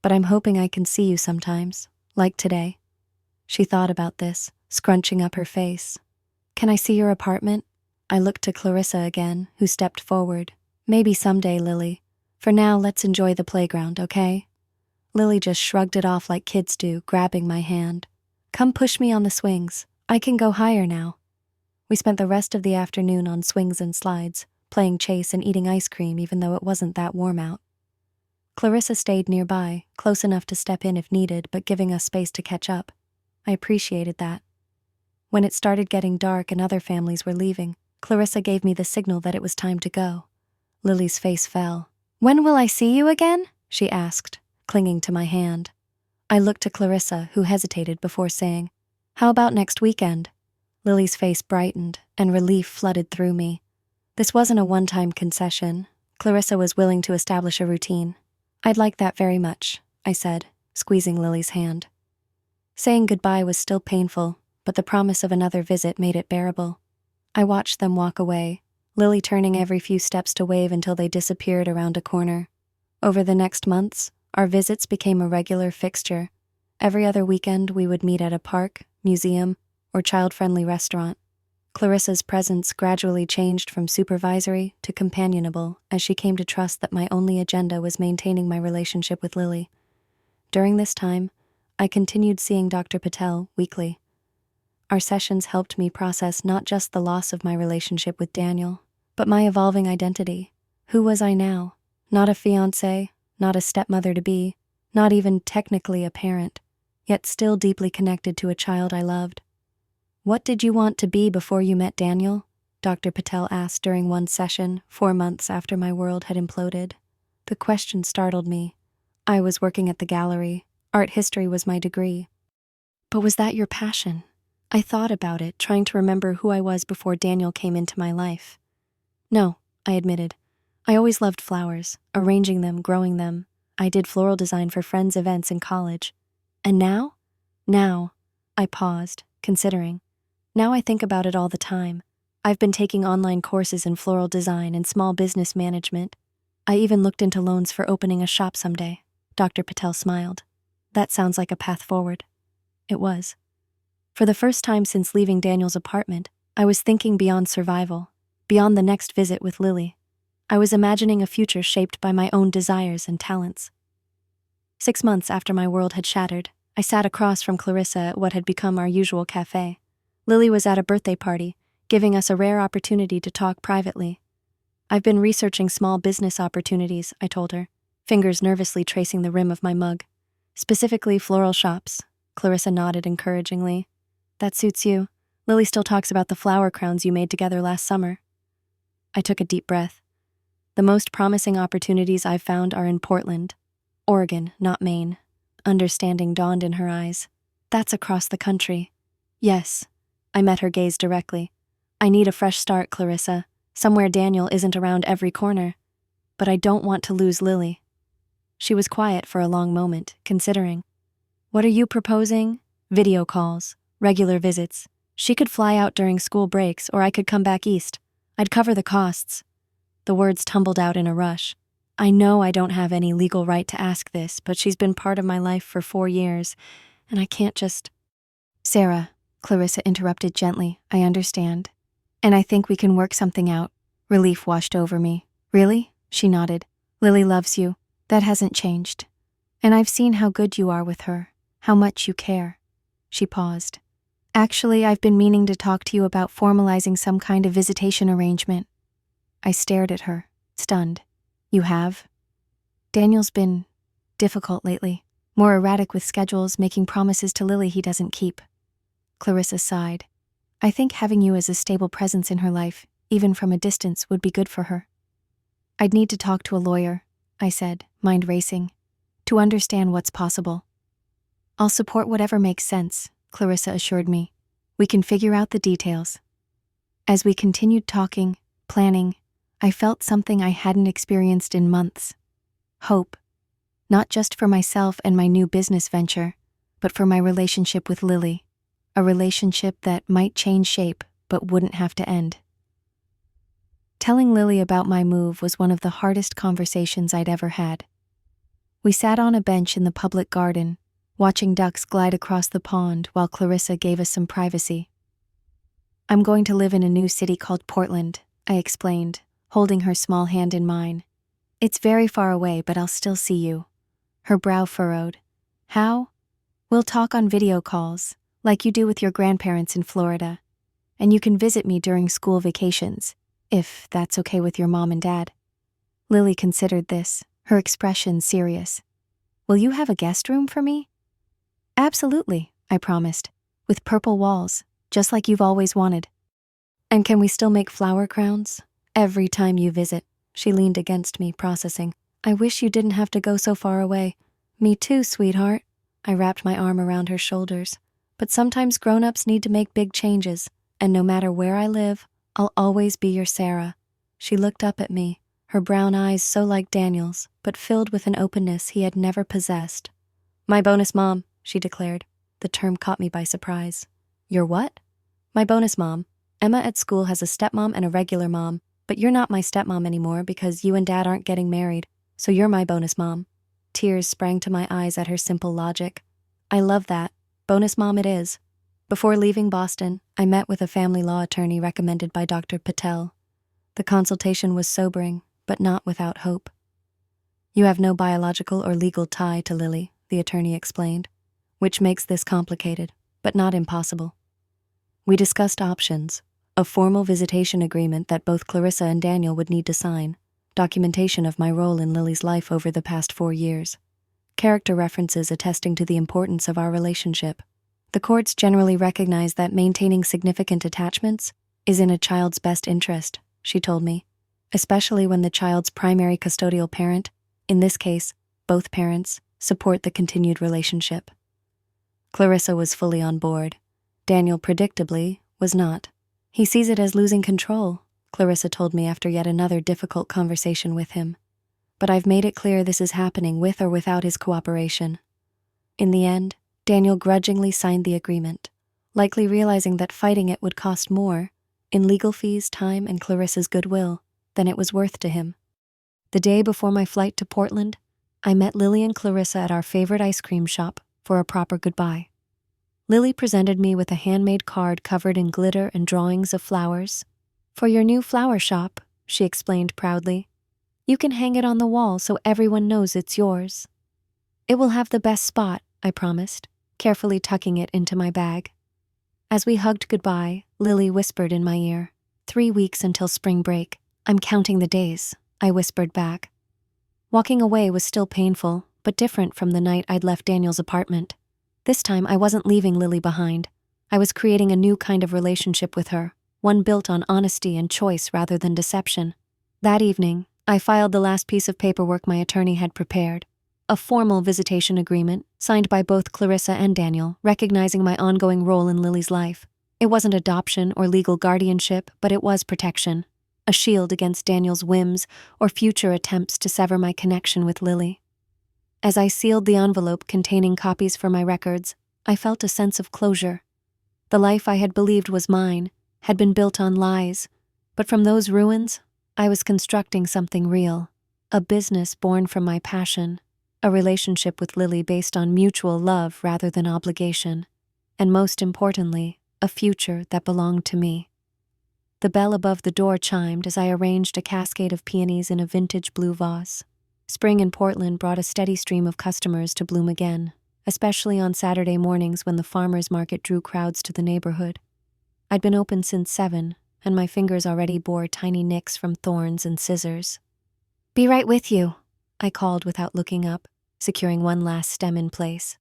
But I'm hoping I can see you sometimes, like today. She thought about this, scrunching up her face. Can I see your apartment? I looked to Clarissa again, who stepped forward. Maybe someday, Lily. For now, let's enjoy the playground, okay? Lily just shrugged it off like kids do, grabbing my hand. Come push me on the swings. I can go higher now. We spent the rest of the afternoon on swings and slides, playing chase and eating ice cream even though it wasn't that warm out. Clarissa stayed nearby, close enough to step in if needed, but giving us space to catch up. I appreciated that. When it started getting dark and other families were leaving, Clarissa gave me the signal that it was time to go. Lily's face fell. "When will I see you again?" she asked, clinging to my hand. I looked to Clarissa, who hesitated before saying, "How about next weekend?" Lily's face brightened, and relief flooded through me. This wasn't a one-time concession. Clarissa was willing to establish a routine. "I'd like that very much," I said, squeezing Lily's hand. Saying goodbye was still painful, but the promise of another visit made it bearable. I watched them walk away, Lily turning every few steps to wave until they disappeared around a corner. Over the next months, our visits became a regular fixture. Every other weekend we would meet at a park, museum, or child-friendly restaurant. Clarissa's presence gradually changed from supervisory to companionable as she came to trust that my only agenda was maintaining my relationship with Lily. During this time, I continued seeing Dr. Patel weekly. Our sessions helped me process not just the loss of my relationship with Daniel, but my evolving identity. Who was I now? Not a fiancé, not a stepmother-to-be, not even technically a parent, yet still deeply connected to a child I loved. "What did you want to be before you met Daniel?" Dr. Patel asked during one session, 4 months after my world had imploded. The question startled me. I was working at the gallery. Art history was my degree. "But was that your passion?" I thought about it, trying to remember who I was before Daniel came into my life. "No," I admitted. "I always loved flowers, arranging them, growing them. I did floral design for friends' events in college. And now? I paused, considering. Now I think about it all the time. I've been taking online courses in floral design and small business management. I even looked into loans for opening a shop someday." Dr. Patel smiled. "That sounds like a path forward." It was. For the first time since leaving Daniel's apartment, I was thinking beyond survival, beyond the next visit with Lily. I was imagining a future shaped by my own desires and talents. 6 months after my world had shattered, I sat across from Clarissa at what had become our usual cafe. Lily was at a birthday party, giving us a rare opportunity to talk privately. "I've been researching small business opportunities," I told her, fingers nervously tracing the rim of my mug. "Specifically floral shops." Clarissa nodded encouragingly. "That suits you. Lily still talks about the flower crowns you made together last summer." I took a deep breath. "The most promising opportunities I've found are in Portland, Oregon, not Maine." Understanding dawned in her eyes. "That's across the country." "Yes." I met her gaze directly. "I need a fresh start, Clarissa. Somewhere Daniel isn't around every corner. But I don't want to lose Lily." She was quiet for a long moment, considering. "What are you proposing?" "Video calls. Regular visits. She could fly out during school breaks, or I could come back east. I'd cover the costs." The words tumbled out in a rush. "I know I don't have any legal right to ask this, but she's been part of my life for 4 years, and I can't just—" "Sarah," Clarissa interrupted gently, "I understand. And I think we can work something out." Relief washed over me. "Really?" She nodded. "Lily loves you. That hasn't changed. And I've seen how good you are with her, how much you care." She paused. "Actually, I've been meaning to talk to you about formalizing some kind of visitation arrangement." I stared at her, stunned. "You have?" "Daniel's been difficult lately, more erratic with schedules, making promises to Lily he doesn't keep." Clarissa sighed. "I think having you as a stable presence in her life, even from a distance, would be good for her." "I'd need to talk to a lawyer," I said, mind racing, "to understand what's possible." "I'll support whatever makes sense," Clarissa assured me. "We can figure out the details." As we continued talking, planning, I felt something I hadn't experienced in months. Hope. Not just for myself and my new business venture, but for my relationship with Lily. A relationship that might change shape, but wouldn't have to end. Telling Lily about my move was one of the hardest conversations I'd ever had. We sat on a bench in the public garden, watching ducks glide across the pond while Clarissa gave us some privacy. "I'm going to live in a new city called Portland," I explained, holding her small hand in mine. "It's very far away, but I'll still see you." Her brow furrowed. "How?" "We'll talk on video calls, like you do with your grandparents in Florida. And you can visit me during school vacations. if that's okay with your mom and dad. Lily considered this, her expression serious. Will you have a guest room for me? Absolutely, I promised, with purple walls, just like you've always wanted. And can we still make flower crowns? Every time you visit. She leaned against me, processing. I wish you didn't have to go so far away. Me too, sweetheart. I wrapped my arm around her shoulders. But sometimes grown-ups need to make big changes, and no matter where I live, I'll always be your Sarah. She looked up at me, her brown eyes so like Daniel's, but filled with an openness he had never possessed. My bonus mom, she declared. The term caught me by surprise. Your what? My bonus mom. Emma at school has a stepmom and a regular mom, but you're not my stepmom anymore because you and Dad aren't getting married, so you're my bonus mom. Tears sprang to my eyes at her simple logic. I love that. Bonus mom it is. Before leaving Boston, I met with a family law attorney recommended by Dr. Patel. The consultation was sobering, but not without hope. You have no biological or legal tie to Lily, the attorney explained, which makes this complicated, but not impossible. We discussed options, a formal visitation agreement that both Clarissa and Daniel would need to sign, documentation of my role in Lily's life over the past 4 years, character references attesting to the importance of our relationship. The courts generally recognize that maintaining significant attachments is in a child's best interest, she told me, especially when the child's primary custodial parent, in this case, both parents, support the continued relationship. Clarissa was fully on board. Daniel, predictably, was not. He sees it as losing control, Clarissa told me after yet another difficult conversation with him. But I've made it clear this is happening with or without his cooperation. In the end, Daniel grudgingly signed the agreement, likely realizing that fighting it would cost more, in legal fees, time, and Clarissa's goodwill, than it was worth to him. The day before my flight to Portland, I met Lily and Clarissa at our favorite ice cream shop for a proper goodbye. Lily presented me with a handmade card covered in glitter and drawings of flowers. For your new flower shop, she explained proudly. You can hang it on the wall so everyone knows it's yours. It will have the best spot, I promised, carefully tucking it into my bag. As we hugged goodbye, Lily whispered in my ear, 3 weeks until spring break. I'm counting the days, I whispered back. Walking away was still painful, but different from the night I'd left Daniel's apartment. This time, I wasn't leaving Lily behind. I was creating a new kind of relationship with her, one built on honesty and choice rather than deception. That evening, I filed the last piece of paperwork my attorney had prepared, a formal visitation agreement signed by both Clarissa and Daniel, recognizing my ongoing role in Lily's life. It wasn't adoption or legal guardianship, but it was protection, a shield against Daniel's whims or future attempts to sever my connection with Lily. As I sealed the envelope containing copies for my records, I felt a sense of closure. The life I had believed was mine had been built on lies, but from those ruins, I was constructing something real, a business born from my passion, a relationship with Lily based on mutual love rather than obligation, and most importantly, a future that belonged to me. The bell above the door chimed as I arranged a cascade of peonies in a vintage blue vase. Spring in Portland brought a steady stream of customers to bloom again, especially on Saturday mornings when the farmers' market drew crowds to the neighborhood. I'd been open since 7, and my fingers already bore tiny nicks from thorns and scissors. Be right with you, I called without looking up, securing one last stem in place.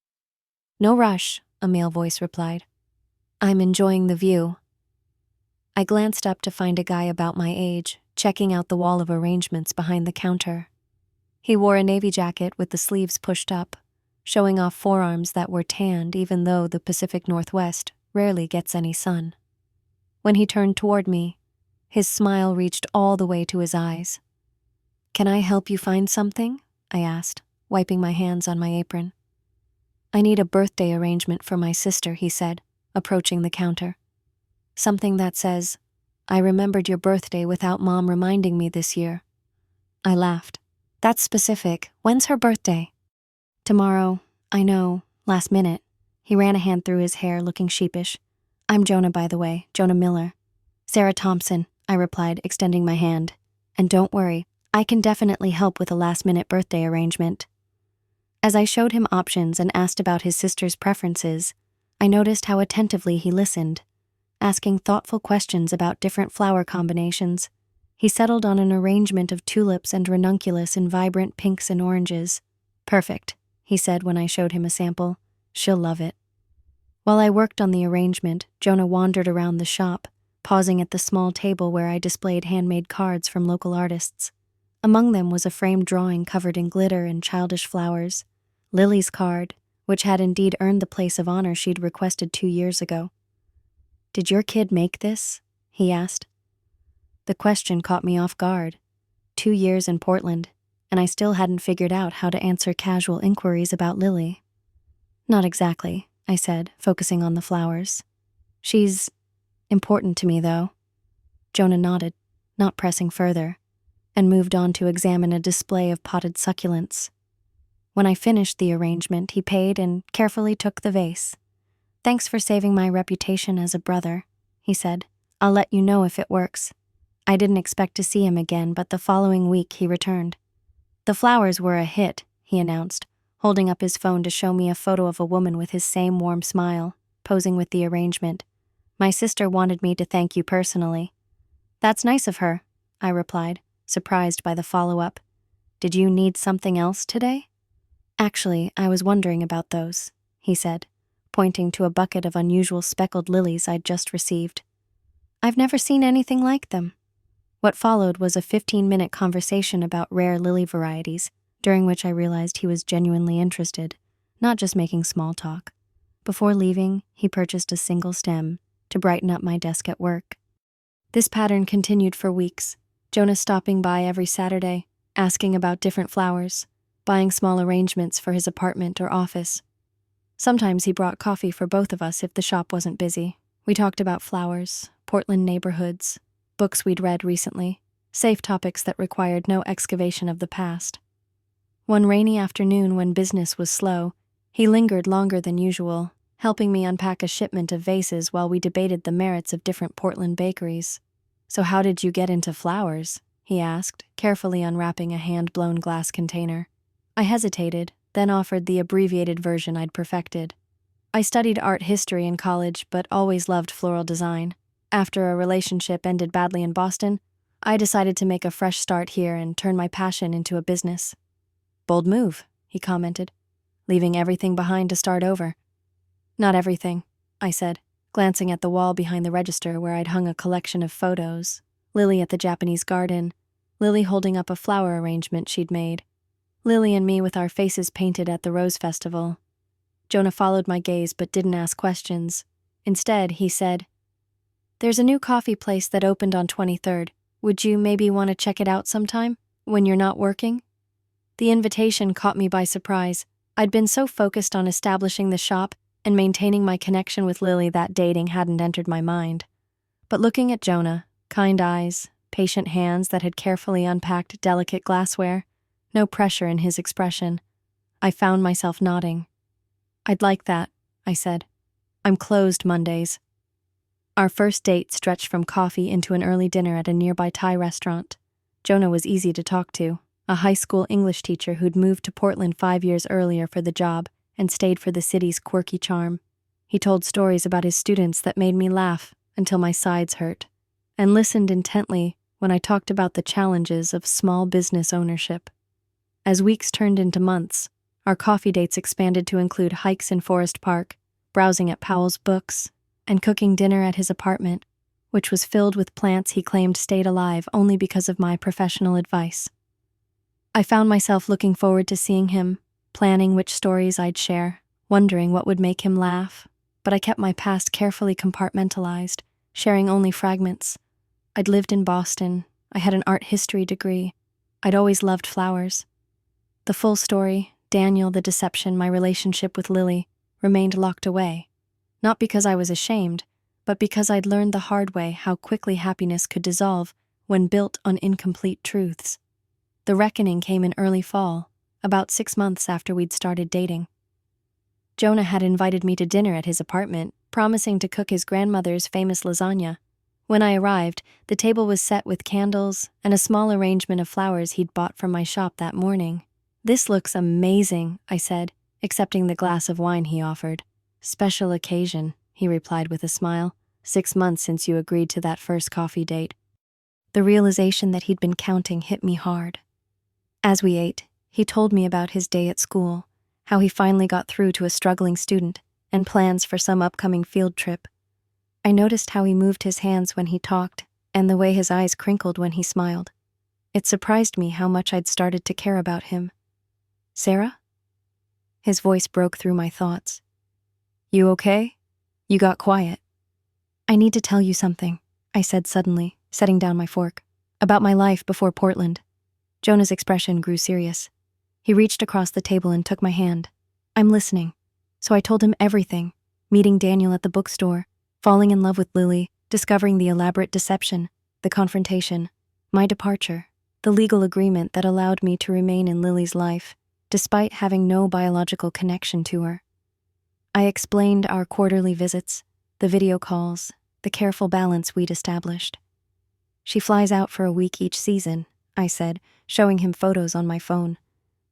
No rush, a male voice replied. I'm enjoying the view. I glanced up to find a guy about my age, checking out the wall of arrangements behind the counter. He wore a navy jacket with the sleeves pushed up, showing off forearms that were tanned even though the Pacific Northwest rarely gets any sun. When he turned toward me, his smile reached all the way to his eyes. Can I help you find something? I asked, wiping my hands on my apron. I need a birthday arrangement for my sister, he said, approaching the counter. Something that says, I remembered your birthday without Mom reminding me this year. I laughed. That's specific. When's her birthday? Tomorrow. I know. Last minute. He ran a hand through his hair, looking sheepish. I'm Jonah, by the way. Jonah Miller. Sarah Thompson, I replied, extending my hand. And don't worry, I can definitely help with a last-minute birthday arrangement. As I showed him options and asked about his sister's preferences, I noticed how attentively he listened, asking thoughtful questions about different flower combinations, He settled on an arrangement of tulips and ranunculus in vibrant pinks and oranges. "Perfect," he said when I showed him a sample. "She'll love it." While I worked on the arrangement, Jonah wandered around the shop, pausing at the small table where I displayed handmade cards from local artists. Among them was a framed drawing covered in glitter and childish flowers, Lily's card, which had indeed earned the place of honor she'd requested 2 years ago. "Did your kid make this?" he asked. The question caught me off guard. 2 years in Portland, and I still hadn't figured out how to answer casual inquiries about Lily. "Not exactly," I said, focusing on the flowers. "She's important to me, though." Jonah nodded, not pressing further, and moved on to examine a display of potted succulents. When I finished the arrangement, he paid and carefully took the vase. "Thanks for saving my reputation as a brother," he said. "I'll let you know if it works." I didn't expect to see him again, but the following week he returned. "The flowers were a hit," he announced, holding up his phone to show me a photo of a woman with his same warm smile, posing with the arrangement. "My sister wanted me to thank you personally." "That's nice of her," I replied, surprised by the follow-up. "Did you need something else today?" "Actually, I was wondering about those," he said, pointing to a bucket of unusual speckled lilies I'd just received. "I've never seen anything like them." What followed was a 15-minute conversation about rare lily varieties, during which I realized he was genuinely interested, not just making small talk. Before leaving, he purchased a single stem to brighten up my desk at work. This pattern continued for weeks, Jonah stopping by every Saturday, asking about different flowers, buying small arrangements for his apartment or office. Sometimes he brought coffee for both of us if the shop wasn't busy. We talked about flowers, Portland neighborhoods, books we'd read recently, safe topics that required no excavation of the past. One rainy afternoon when business was slow, he lingered longer than usual, helping me unpack a shipment of vases while we debated the merits of different Portland bakeries. "So how did you get into flowers?" he asked, carefully unwrapping a hand-blown glass container. I hesitated, then offered the abbreviated version I'd perfected. "I studied art history in college, but always loved floral design. After a relationship ended badly in Boston, I decided to make a fresh start here and turn my passion into a business." "Bold move," he commented, "leaving everything behind to start over." "Not everything," I said, glancing at the wall behind the register where I'd hung a collection of photos, Lily at the Japanese garden, Lily holding up a flower arrangement she'd made, Lily and me with our faces painted at the Rose Festival. Jonah followed my gaze but didn't ask questions. Instead, he said, "There's a new coffee place that opened on 23rd. Would you maybe want to check it out sometime, when you're not working?" The invitation caught me by surprise. I'd been so focused on establishing the shop and maintaining my connection with Lily that dating hadn't entered my mind. But looking at Jonah, kind eyes, patient hands that had carefully unpacked delicate glassware, no pressure in his expression, I found myself nodding. "I'd like that," I said. "I'm closed Mondays." Our first date stretched from coffee into an early dinner at a nearby Thai restaurant. Jonah was easy to talk to, a high school English teacher who'd moved to Portland 5 years earlier for the job and stayed for the city's quirky charm. He told stories about his students that made me laugh until my sides hurt, and listened intently when I talked about the challenges of small business ownership. As weeks turned into months, our coffee dates expanded to include hikes in Forest Park, browsing at Powell's books, and cooking dinner at his apartment, which was filled with plants he claimed stayed alive only because of my professional advice. I found myself looking forward to seeing him, planning which stories I'd share, wondering what would make him laugh, but I kept my past carefully compartmentalized, sharing only fragments. I'd lived in Boston, I had an art history degree, I'd always loved flowers. The full story, Daniel, the deception, my relationship with Lily, remained locked away, not because I was ashamed, but because I'd learned the hard way how quickly happiness could dissolve when built on incomplete truths. The reckoning came in early fall, about 6 months after we'd started dating. Jonah had invited me to dinner at his apartment, promising to cook his grandmother's famous lasagna. When I arrived, the table was set with candles and a small arrangement of flowers he'd bought from my shop that morning. "This looks amazing," I said, accepting the glass of wine he offered. "Special occasion," he replied with a smile. 6 months since you agreed to that first coffee date." The realization that he'd been counting hit me hard. As we ate, he told me about his day at school, how he finally got through to a struggling student, and plans for some upcoming field trip. I noticed how he moved his hands when he talked, and the way his eyes crinkled when he smiled. It surprised me how much I'd started to care about him. "Sarah?" His voice broke through my thoughts. "You okay? You got quiet." "I need to tell you something," I said suddenly, setting down my fork. "About my life before Portland." Jonah's expression grew serious. He reached across the table and took my hand. "I'm listening." So I told him everything: meeting Daniel at the bookstore, falling in love with Lily, discovering the elaborate deception, the confrontation, my departure, the legal agreement that allowed me to remain in Lily's life, despite having no biological connection to her. I explained our quarterly visits, the video calls, the careful balance we'd established. "She flies out for a week each season," I said, showing him photos on my phone.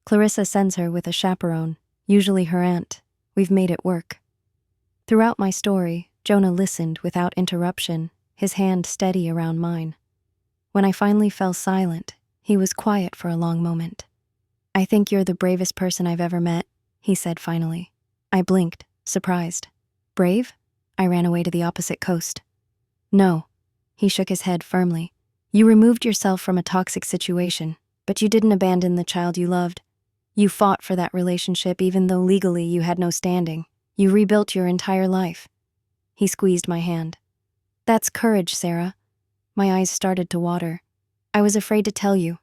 "Clarissa sends her with a chaperone, usually her aunt. We've made it work." Throughout my story, Jonah listened without interruption, his hand steady around mine. When I finally fell silent, he was quiet for a long moment. "I think you're the bravest person I've ever met," he said finally. I blinked, surprised. "Brave?" I ran away to the opposite coast. "No." He shook his head firmly. "You removed yourself from a toxic situation, but you didn't abandon the child you loved. You fought for that relationship even though legally you had no standing. You rebuilt your entire life." He squeezed my hand. "That's courage, Sarah." My eyes started to water. "I was afraid to tell you.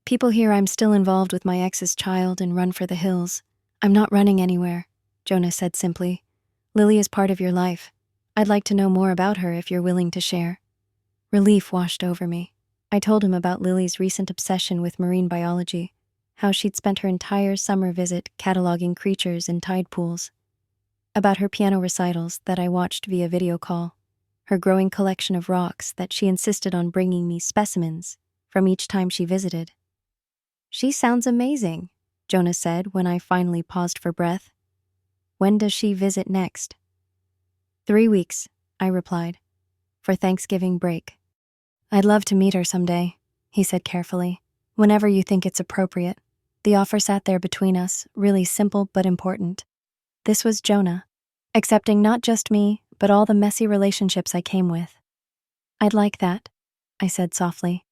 People hear I'm still involved with my ex's child and run for the hills. I'm not running anywhere," Jonah said simply. "Lily is part of your life. I'd like to know more about her if you're willing to share." Relief washed over me. I told him about Lily's recent obsession with marine biology, how she'd spent her entire summer visit cataloging creatures in tide pools, about her piano recitals that I watched via video call, her growing collection of rocks that she insisted on bringing me specimens from each time she visited. "She sounds amazing," Jonah said when I finally paused for breath. "When does she visit next?" 3 weeks, I replied, "for Thanksgiving break." "I'd love to meet her someday," he said carefully. "Whenever you think it's appropriate." The offer sat there between us, really simple but important. This was Jonah, accepting not just me, but all the messy relationships I came with. "I'd like that," I said softly.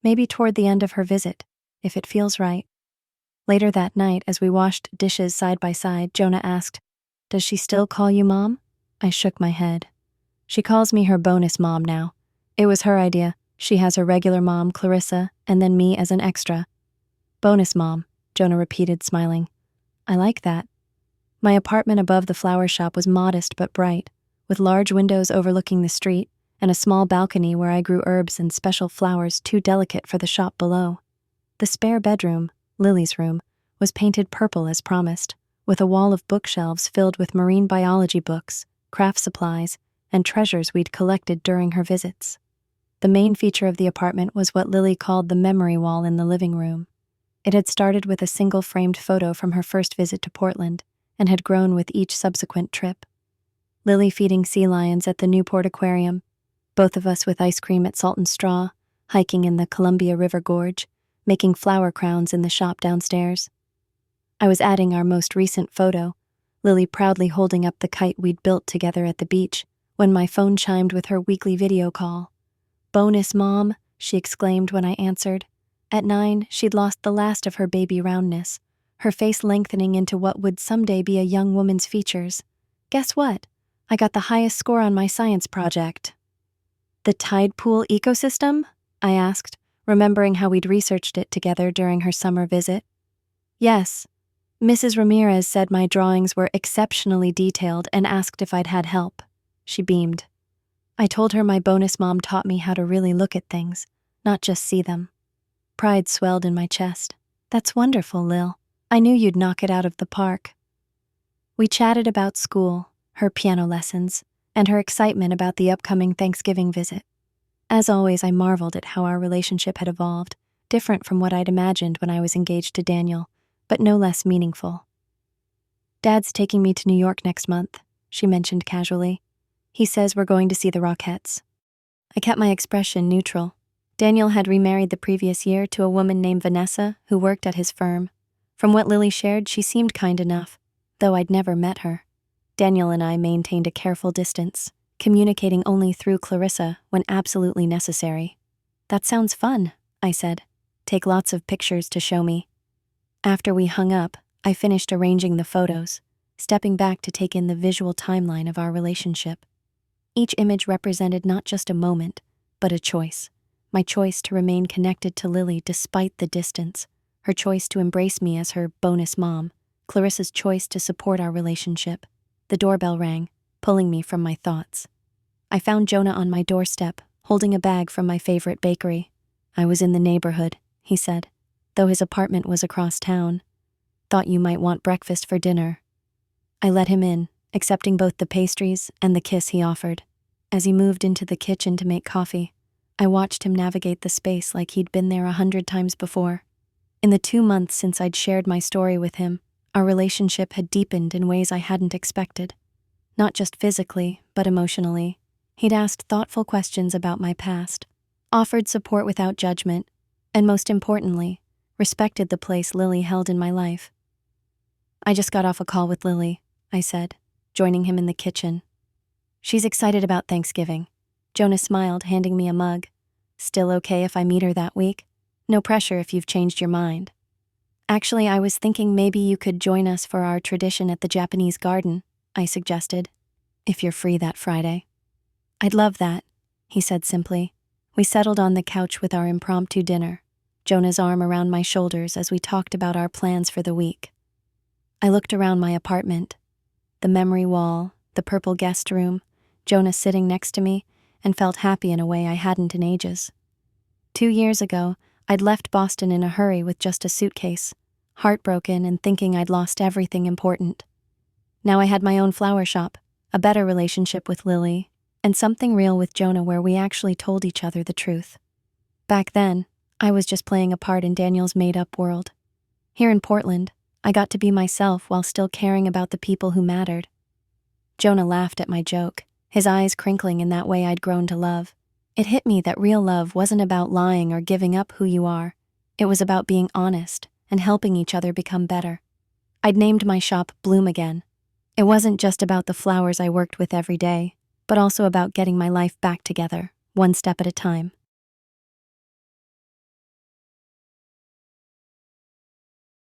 "Maybe toward the end of her visit, if it feels right." Later that night, as we washed dishes side by side, Jonah asked, "Does she still call you Mom?" I shook my head. "She calls me her bonus mom now. It was her idea. She has her regular mom, Clarissa, and then me as an extra." "Bonus mom," Jonah repeated, smiling. "I like that." My apartment above the flower shop was modest but bright, with large windows overlooking the street and a small balcony where I grew herbs and special flowers too delicate for the shop below. The spare bedroom, Lily's room, was painted purple as promised, with a wall of bookshelves filled with marine biology books, craft supplies, and treasures we'd collected during her visits. The main feature of the apartment was what Lily called the memory wall in the living room. It had started with a single framed photo from her first visit to Portland and had grown with each subsequent trip. Lily feeding sea lions at the Newport Aquarium, both of us with ice cream at Salt and Straw, hiking in the Columbia River Gorge, making flower crowns in the shop downstairs. I was adding our most recent photo, Lily proudly holding up the kite we'd built together at the beach, when my phone chimed with her weekly video call. "Bonus Mom," she exclaimed when I answered. At 9, she'd lost the last of her baby roundness, her face lengthening into what would someday be a young woman's features. Guess what? I got the highest score on my science project. "The tide pool ecosystem?" I asked, remembering how we'd researched it together during her summer visit. "Yes." Mrs. Ramirez said my drawings were exceptionally detailed and asked if I'd had help. She beamed. I told her my bonus mom taught me how to really look at things, not just see them. Pride swelled in my chest. "That's wonderful, Lil. I knew you'd knock it out of the park." We chatted about school, her piano lessons, and her excitement about the upcoming Thanksgiving visit. As always, I marveled at how our relationship had evolved, different from what I'd imagined when I was engaged to Daniel, but no less meaningful. "Dad's taking me to New York next month," she mentioned casually. "He says we're going to see the Rockettes." I kept my expression neutral. Daniel had remarried the previous year to a woman named Vanessa who worked at his firm. From what Lily shared, she seemed kind enough, though I'd never met her. Daniel and I maintained a careful distance, communicating only through Clarissa when absolutely necessary. "That sounds fun," I said. "Take lots of pictures to show me." After we hung up, I finished arranging the photos, stepping back to take in the visual timeline of our relationship. Each image represented not just a moment, but a choice. My choice to remain connected to Lily despite the distance, her choice to embrace me as her bonus mom, Clarissa's choice to support our relationship. The doorbell rang, pulling me from my thoughts. I found Jonah on my doorstep, holding a bag from my favorite bakery. "I was in the neighborhood," he said, though his apartment was across town. "Thought you might want breakfast for dinner." I let him in, accepting both the pastries and the kiss he offered. As he moved into the kitchen to make coffee, I watched him navigate the space like he'd been there 100 times before. In the 2 months since I'd shared my story with him, our relationship had deepened in ways I hadn't expected. Not just physically, but emotionally. He'd asked thoughtful questions about my past, offered support without judgment, and most importantly, respected the place Lily held in my life. "I just got off a call with Lily," I said, joining him in the kitchen. "She's excited about Thanksgiving." Jonah smiled, handing me a mug. "Still okay if I meet her that week? No pressure if you've changed your mind." "Actually, I was thinking maybe you could join us for our tradition at the Japanese garden," I suggested, "if you're free that Friday." "I'd love that," he said simply. We settled on the couch with our impromptu dinner, Jonah's arm around my shoulders as we talked about our plans for the week. I looked around my apartment. The memory wall, the purple guest room, Jonah sitting next to me, and felt happy in a way I hadn't in ages. 2 years ago, I'd left Boston in a hurry with just a suitcase, heartbroken and thinking I'd lost everything important. Now I had my own flower shop, a better relationship with Lily, and something real with Jonah where we actually told each other the truth. Back then, I was just playing a part in Daniel's made-up world. Here in Portland, I got to be myself while still caring about the people who mattered. Jonah laughed at my joke, his eyes crinkling in that way I'd grown to love. It hit me that real love wasn't about lying or giving up who you are. It was about being honest and helping each other become better. I'd named my shop Bloom Again. It wasn't just about the flowers I worked with every day, but also about getting my life back together, one step at a time.